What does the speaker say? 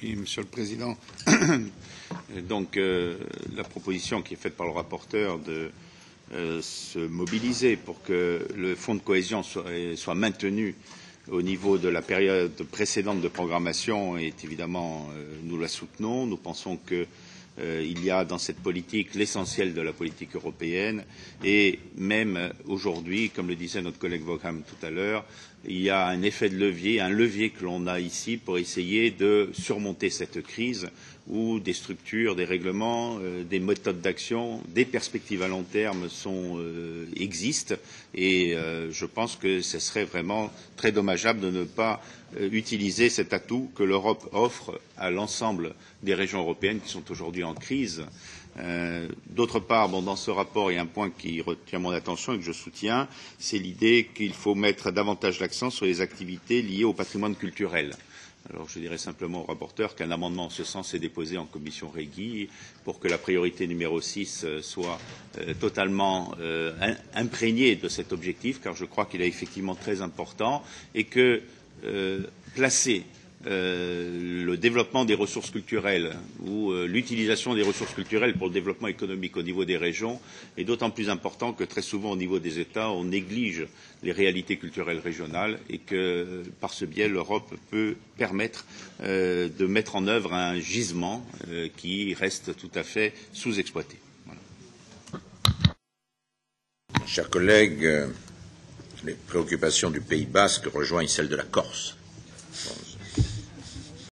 Oui, Monsieur le Président. Donc, la proposition qui est faite par le rapporteur de se mobiliser pour que le fonds de cohésion soit maintenu au niveau de la période précédente de programmation est évidemment, nous la soutenons. Nous pensons que il y a dans cette politique l'essentiel de la politique européenne et même aujourd'hui, comme le disait notre collègue Vaughan tout à l'heure, il y a un effet de levier, un levier que l'on a ici pour essayer de surmonter cette crise où des structures, des règlements, des méthodes d'action, des perspectives à long terme existent et je pense que ce serait vraiment très dommageable de ne pas utiliser cet atout que l'Europe offre à l'ensemble des régions européennes qui sont aujourd'hui en crise. D'autre part, dans ce rapport, il y a un point qui retient mon attention et que je soutiens, c'est l'idée qu'il faut mettre davantage l'accent sur les activités liées au patrimoine culturel. Alors je dirais simplement au rapporteur qu'un amendement en ce sens est déposé en commission Regi pour que la priorité numéro 6 soit totalement imprégnée de cet objectif, car je crois qu'il est effectivement très important et que placer le développement des ressources culturelles ou l'utilisation des ressources culturelles pour le développement économique au niveau des régions est d'autant plus important que très souvent au niveau des États on néglige les réalités culturelles régionales et que par ce biais l'Europe peut permettre de mettre en œuvre un gisement qui reste tout à fait sous-exploité. Voilà. Chers collègues, les préoccupations du Pays basque rejoignent celles de la Corse.